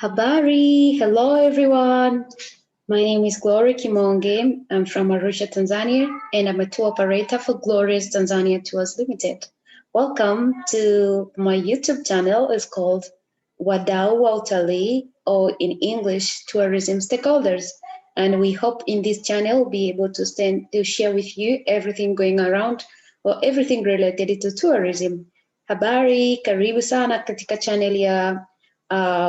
Habari, hello everyone. My name is Glory Kimonge. I'm from Arusha, Tanzania, and I'm a tour operator for Glorious Tanzania Tours Limited. Welcome to my YouTube channel. It's called Wadau wa Utalii, or in English, Tourism Stakeholders. And we hope in this channel we'll be able to share with you everything going around or everything related to tourism. Habari, karibu sana katika channel ya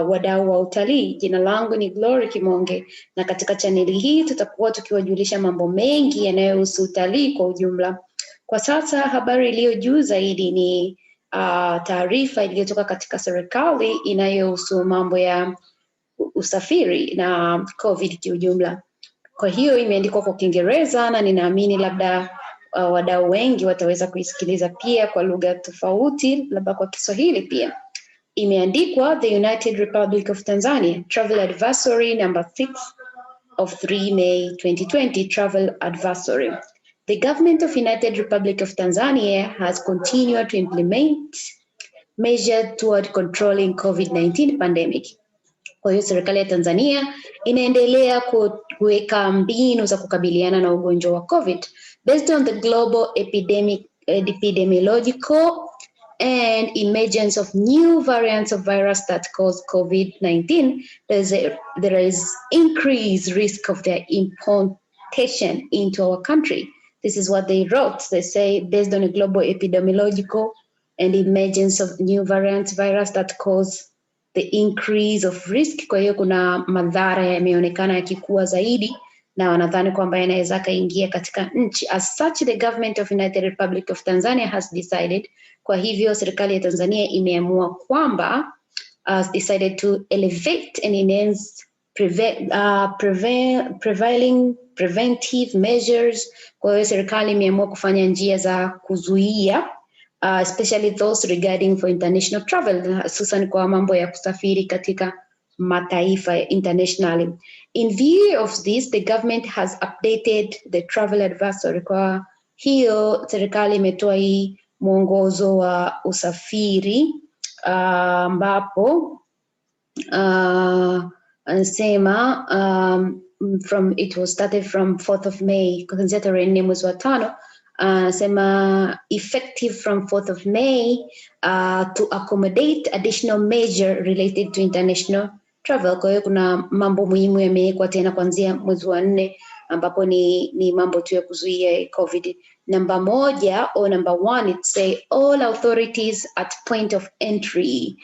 wadau wa utalii. Jina langu ni Glory Kimonge, na katika chaneli hii tutakuwa tukiwajulisha mambo mengi yanayohusu utalii kwa ujumla. Kwa sasa habari iliyo juu zaidi ni taarifa iliyotoka katika serikali inayohusu mambo ya usafiri na COVID kiujumla. Kwa hiyo imeandikwa kwa Kiingereza na ninaamini labda wadau wengi wataweza kuisikiliza pia kwa lugha tofauti, labda kwa Kiswahili pia. Imeandikwa The United Republic of Tanzania, Travel Advisory number 6 of 3 May 2020, Travel Advisory. The government of United Republic of Tanzania has continued to implement measures toward controlling COVID-19 pandemic. Kwa hiyo serikali ya Tanzania inaendelea kuweka mbinu za kukabiliana na ugonjwa wa COVID. Based on the global epidemiological and emergence of new variants of virus that cause COVID-19, there is increased risk of their importation into our country. This is what they wrote. They say, based on a global epidemiological and emergence of new variants virus that cause the increase of risk. Kwa hiyo kuna madhara yameonekana yakikua zaidi na wanadhani kwamba yanaweza kaingia katika nchi. As such, the government of United Republic of Tanzania has decided. Kwa hivyo serikali ya Tanzania imeamua kwamba has decided to elevate and enhance preventive measures. Kwa hiyo serikali imeamua kufanya njia za kuzuia especially those regarding for international travel, hususan kwa mambo ya kusafiri katika mataifa internationally. In view of this, the government has updated the travel advisory. Kwa hiyo serikali imetoa hii mwongozo wa usafiri ambapo anasema it was started from 4th of May, kuanzia tarehe 4 mwezi wa 5. Anasema effective from 4th of May to accommodate additional measure related to international travel. Kwa hiyo kuna mambo muhimu yamewekwa tena kuanzia mwezi wa 4 ambapo ni mambo tu ya kuzuia COVID. Number 1, it say all authorities at point of entry.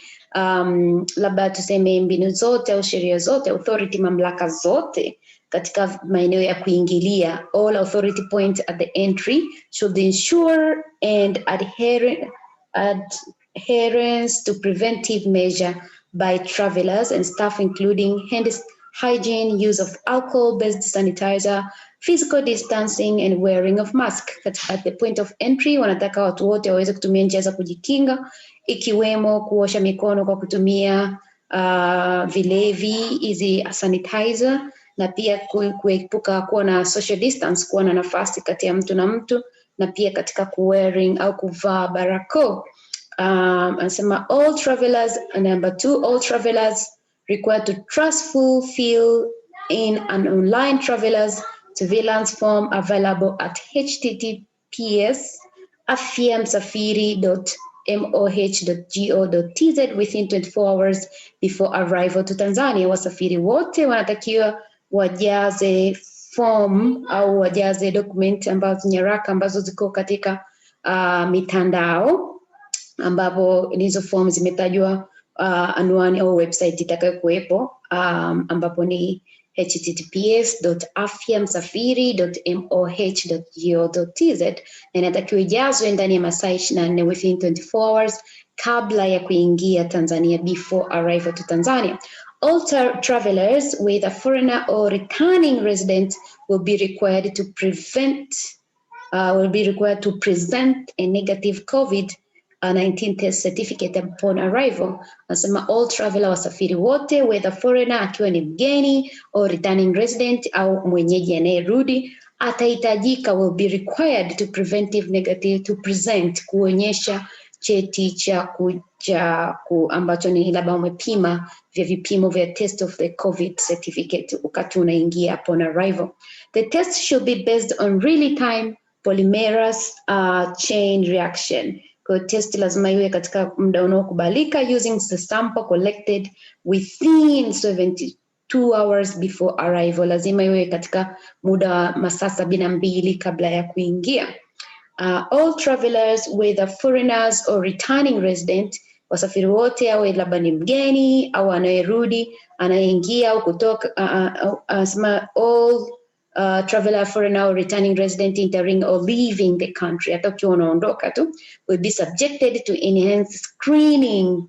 Labda tuseme mbinu zote au sheria zote, authority, mamlaka zote katika maeneo ya kuingilia, all authority points at the entry should ensure and adherence to preventive measure by travelers and staff, including hand hygiene, use of alcohol-based sanitizer, physical distancing and wearing of mask. At the point of entry, wanataka watu wote waweze kutumia njia za kujikinga, ikiwemo kuosha mikono kwa kutumia vilevi hizi sanitizer, na pia kuepuka kuwa na social distance, kuwa na nafasi kati ya mtu na mtu, na pia katika wearing au kuvaa barakoa. Anasema all travelers, number 2, all travelers required to trustfully fill in an online travelers surveillance form available at https://afyamsafiri.moh.go.tz within 24 hours before arrival to Tanzania. Wasafiri wote wanatakiwa wajaze form au wajaze document ambazo nyaraka ambazo ziko katika mitandao, ambapo hizo form zimetajwa anwani au website itakayokuwepo, ambapo ni https://afyamsafiri.moh.go.tz, na inatakiwa ijazwe ndani ya masaa 24 within 24 hours kabla ya kuingia Tanzania, before arrival to Tanzania. All travelers, whether foreigner or returning resident, will be required to present a negative COVID-19 test certificate upon arrival. Nasema all traveler, wasafiri wote, whether foreigner akiwa ni mgeni or returning resident au mwenyeji anayerudi, atahitajika, will be required to present kuonyesha cheti cha ambacho ni labda umepima vya vipimo vya test of the COVID certificate wakati unaingia upon arrival. The test should be based on real-time polymerase chain reaction. Kwa test lazima iwe katika muda unaokubalika using the sample collected within 72 hours before arrival. Lazima iwe katika muda wa masaa 72 kabla ya kuingia. All travelers, whether foreigners or returning resident, wasafiri wote awe labda ni mgeni au anayerudi, anayeingia au kutoka, all traveler, foreigner or returning resident entering or leaving the country, hata ukiwa unaondoka tu, will be subjected to enhanced screening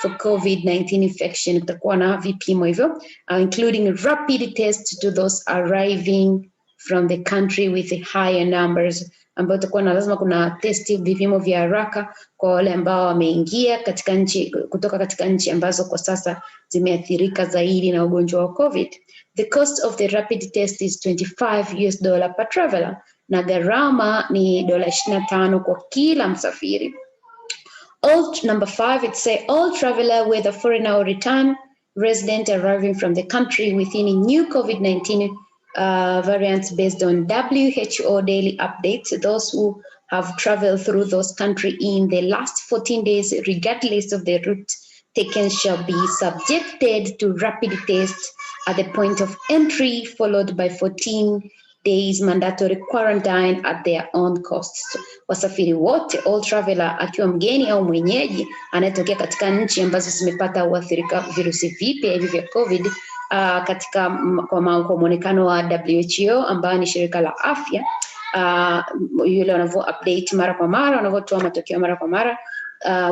for COVID-19 infection. Kutakuwa na vipimo hivyo, including rapid tests to those arriving from the country with higher numbers, ambayo tutakuwa na lazima kuna testi vipimo vya haraka kwa wale ambao wameingia katika nchi kutoka katika nchi ambazo kwa sasa zimeathirika zaidi na ugonjwa wa COVID. The cost of the rapid test is $25 per traveler, na gharama ni $25 kwa kila msafiri. Number 5, it say all traveler, whether foreigner or return resident arriving from the country within a new COVID-19 variants based on WHO daily updates, those who have traveled through those countries in the last 14 days, regardless of the route taken, shall be subjected to rapid tests at the point of entry, followed by 14 days mandatory quarantine at their own costs. Wasafiri wote, all traveler, akiwa mgeni au mwenyeji anayetokea katika nchi ambazo zimepata uathirika virusi vipya hivi vya COVID, katika kwa muonekano wa WHO ambayo ni shirika la afya, yule wanavyo update mara kwa mara, wanavyotoa matokeo mara kwa mara.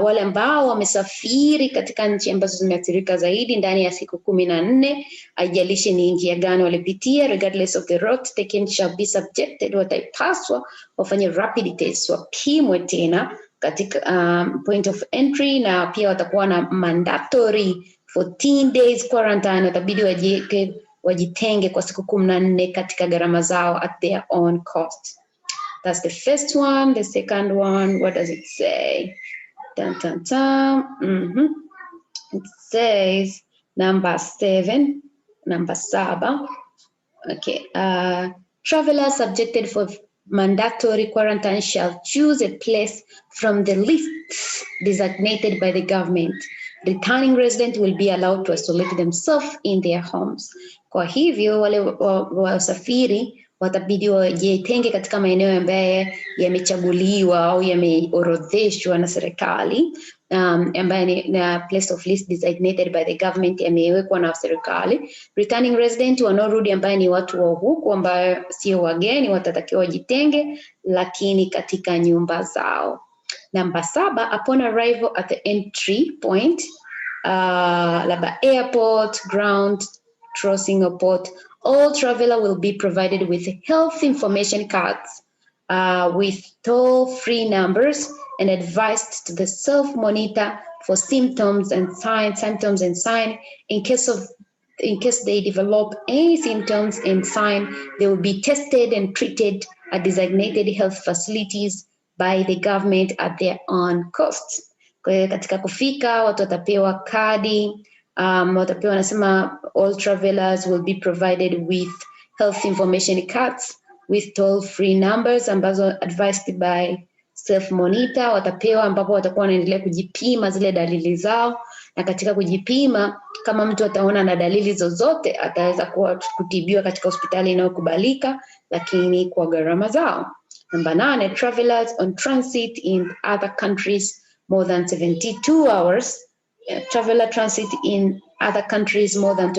Wale ambao wamesafiri katika nchi ambazo zimeathirika zaidi ndani ya siku 14, haijalishi ni njia gani walipitia, regardless of the route taken, shall be subjected, watapaswa wafanye rapid test, wapimwe tena katika point of entry, na pia watakuwa na mandatory 14 days quarantine, watabidi wajitenge kwa siku 14 katika gharama zao at their own cost. That's the first one. The second one, what does it say? Dun, dun, dun. It says number 7. Okay. Travelers subjected for mandatory quarantine shall choose a place from the list designated by the government. Returning resident will be allowed to isolate themselves in their homes. Kwa hivyo wale wasafiri watabidi wajitenge katika maeneo ambayo yamechaguliwa au yameorodheshwa na serikali, ambayo ni place of list designated by the government, yamewekwa na serikali. Returning resident wanaorudi ambayo ni watu wa huku ambao sio wageni, watatakiwa wajitenge lakini katika nyumba zao. Number 7, upon arrival at the entry point, labda airport, ground crossing or port, all traveler will be provided with health information cards with toll-free numbers and advised to the self-monitor for symptoms and sign. In case they develop any symptoms and sign, they will be tested and treated at designated health facilities by the government at their own costs. Kwa hiyo katika kufika watu watapewa kadi, watapewa, nasema all travelers will be provided with health information cards with toll-free numbers ambazo advised by self-monitor. Watapewa ambapo watakuwa wanaendelea kujipima zile dalili zao, na katika kujipima kama mtu ataona na dalili zozote ataweza kutibiwa katika hospitali inayokubalika lakini kwa gharama zao. Number 9, travelers on transit in other countries more than 72 hours. Traveler transit in other countries more than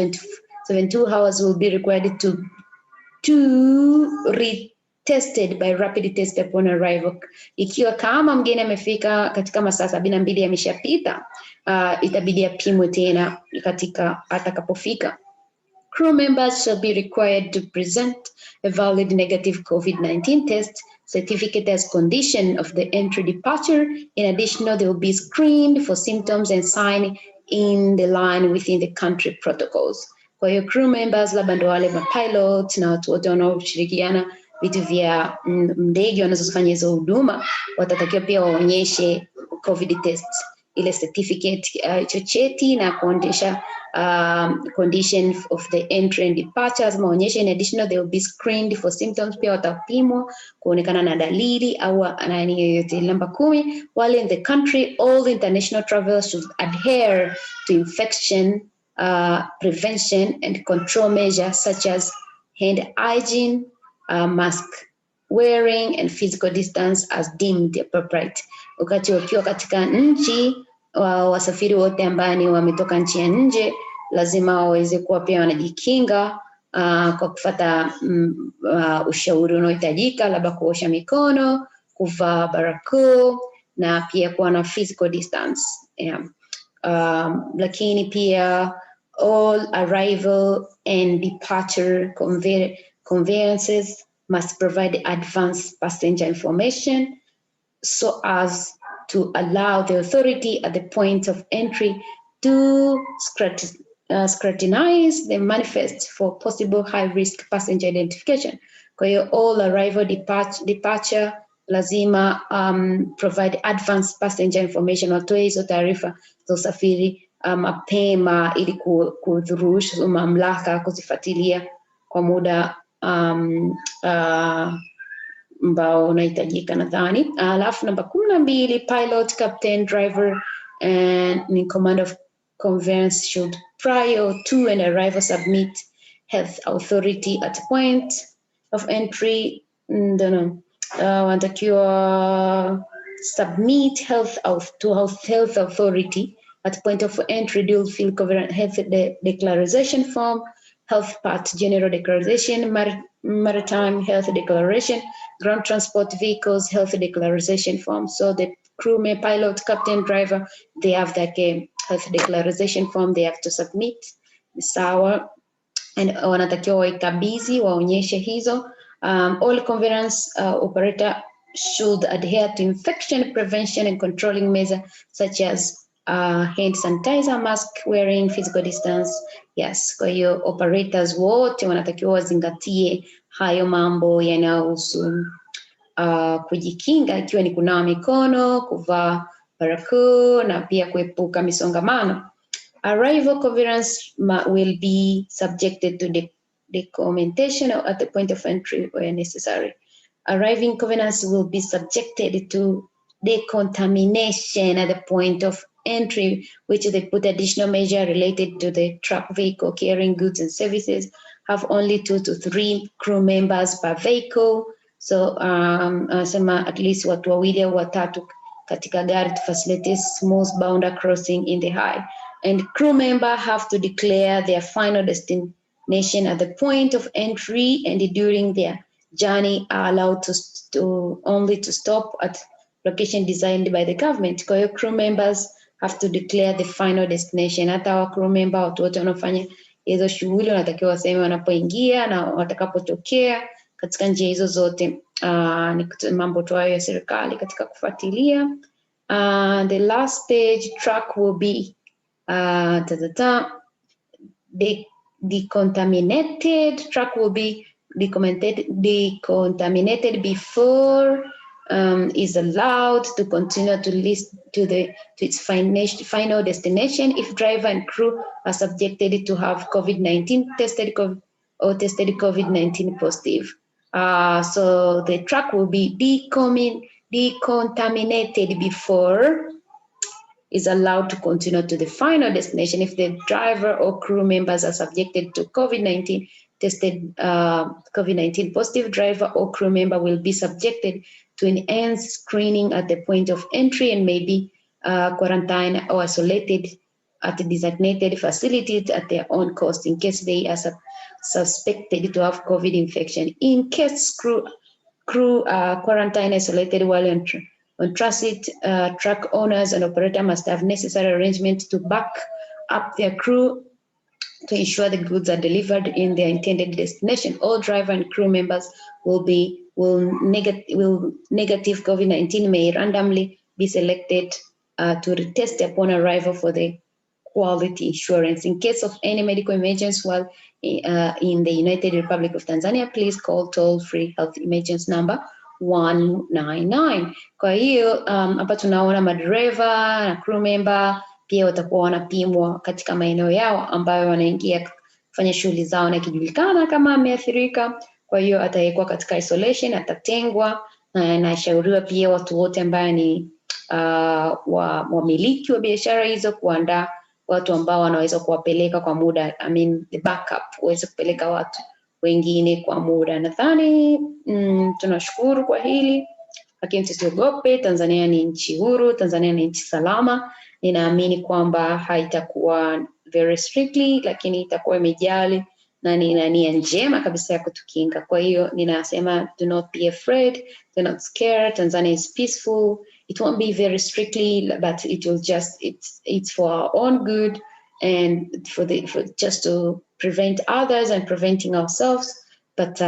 72 hours will be required to retested by rapid test upon arrival. Ikiwa kama mgeni amefika katika masaa 72 yameshapita, itabidi apimwe tena katika atakapofika. Crew members shall be required to present a valid negative COVID-19 test certificate as condition of the entry departure. In addition, they will be screened for symptoms and sign in the line within the country protocols. Kwa hiyo crew members, labda ndo wale pilot na watu wote wanaoshirikiana vitu vya ndege wanazofanya hizo huduma, watatakiwa pia waonyeshe COVID tests, ile certificate hicho cheti na kuonyesha condition of the entry and departure, maonyesha. In addition, they will be screened for symptoms, pia watapimwa kuonekana na dalili au nani yoyote. Namba 10, while in the country, all the international travelers should adhere to infection prevention and control measures such as hand hygiene, mask wearing and physical distance as deemed appropriate. Wakati wakiwa katika nchi, wasafiri wote ambao wametoka nchi ya nje lazima waweze kuwa pia wanajikinga kwa kufuata ushauri unaohitajika, labda kuosha mikono, kuvaa barakoa na pia kuwa na physical distance. Lakini pia all arrival and departure conveyances must provide advanced passenger information so as to allow the authority at the point of entry to scrutinize the manifest for possible high-risk passenger identification. Kwa hiyo all arrival departure lazima provide advanced passenger information, watoe hizo taarifa za usafiri mapema ili kuruhusu mamlaka kuzifuatilia kwa muda ambao unahitajika nadhani. Alafu namba 12, pilot, captain, driver and in command of conveyance should prior to an arrival submit health authority at point of entry. Wanatakiwa submit health authority at point of entry, dual field coverage health declaration form, health part general declaration, maritime health declaration, ground transport vehicles health declaration form. So the crewman, pilot, captain, driver, they have that health declaration form they have to submit. Sawa, and wanatakiwa waikabidhi waonyeshe hizo. All conveyance operator should adhere to infection prevention and controlling measures such as hand sanitizer, mask wearing, physical distance. Yes, kwa hiyo operators wote wanatakiwa wazingatie hayo mambo yanayohusu kujikinga, ikiwa ni kunawa mikono, kuvaa barakoa na pia kuepuka misongamano. Arrival conveyance will be subjected to the documentation at the point of entry where necessary. Arriving conveyance will be subjected to decontamination at the point of entry, which they put additional measure related to the truck vehicle carrying goods and services, have only 2 to 3 crew members per vehicle. So at least watu wawili au watatu katika gari to facilitate smooth boundary crossing in the high. And crew member have to declare their final destination at the point of entry, and during their journey are allowed to only to stop at location designed by the government. Kwa hiyo crew members have to declare the final destination. Hata wa crew member, watu wote wanaofanya hizo shughuli wanatakiwa waseme wanapoingia na watakapotokea katika njia hizo zote. Ni mambo tu ya serikali katika kufuatilia. The last page, truck will be decontaminated. Truck will be decontaminated before is allowed to continue to list to its final destination if driver and crew are subjected to have COVID-19 tested COVID-19 positive. So the truck will be decontaminated before is allowed to continue to the final destination if the driver or crew members are subjected to COVID-19 tested COVID-19 positive. Driver or crew member will be subjected to enhanced screening at the point of entry and may be quarantined or isolated at a designated facility at their own cost in case they are suspected to have COVID infection. In case crew quarantine isolated while on transit, truck owners and operator must have necessary arrangements to back up their crew to ensure the goods are delivered in their intended destination. All driver and crew members will negative COVID-19 may randomly be selected to retest upon arrival for the quality assurance. In case of any medical emergency while in the United Republic of Tanzania, please call toll-free health emergency number 199. Kwa hiyo hapa tunaona madereva na crew member pia watakuwa wanapimwa katika maeneo yao ambayo wanaingia kufanya shughuli zao, na ikijulikana kama ameathirika, kwa hiyo atawekwa katika isolation, atatengwa, na inashauriwa pia watu wote ambao ni wamiliki wa biashara hizo kuandaa watu ambao wanaweza kuwapeleka kwa muda, the backup, waweze kupeleka watu wengine kwa muda. Nadhani tunashukuru kwa hili, lakini tusiogope. Tanzania ni nchi huru, Tanzania ni nchi salama. Ninaamini kwamba haitakuwa very strictly, lakini itakuwa imejali na nina nia njema kabisa ya kutukinga. Kwa hiyo ninasema, do not be afraid, do not scare. Tanzania is peaceful. It won't be very strictly, but it will just, it's for our own good and for just to prevent others and preventing ourselves. But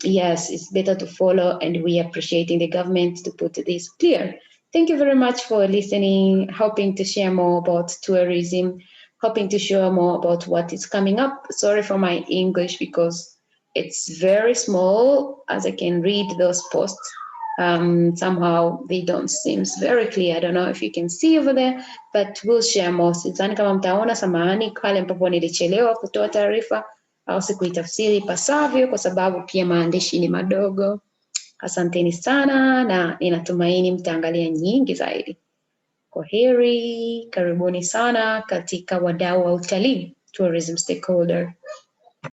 yes, it's better to follow, and we are appreciating the government to put this clear. Thank you very much for listening, hoping to share more about tourism, hoping to share more about what is coming up. Sorry for my English because it's very small, as I can read those posts. Somehow they don't seem very clear. I don't know if you can see over there, but we'll share more. Sidhani kama mtaona, samahani pale ambapo nilichelewa kutoa taarifa au sikuitafsiri pasavyo kwa sababu pia maandishi ni madogo. Asanteni sana na ninatumaini mtaangalia nyingi zaidi. Kwaheri, karibuni sana katika wadau wa utalii, tourism stakeholder.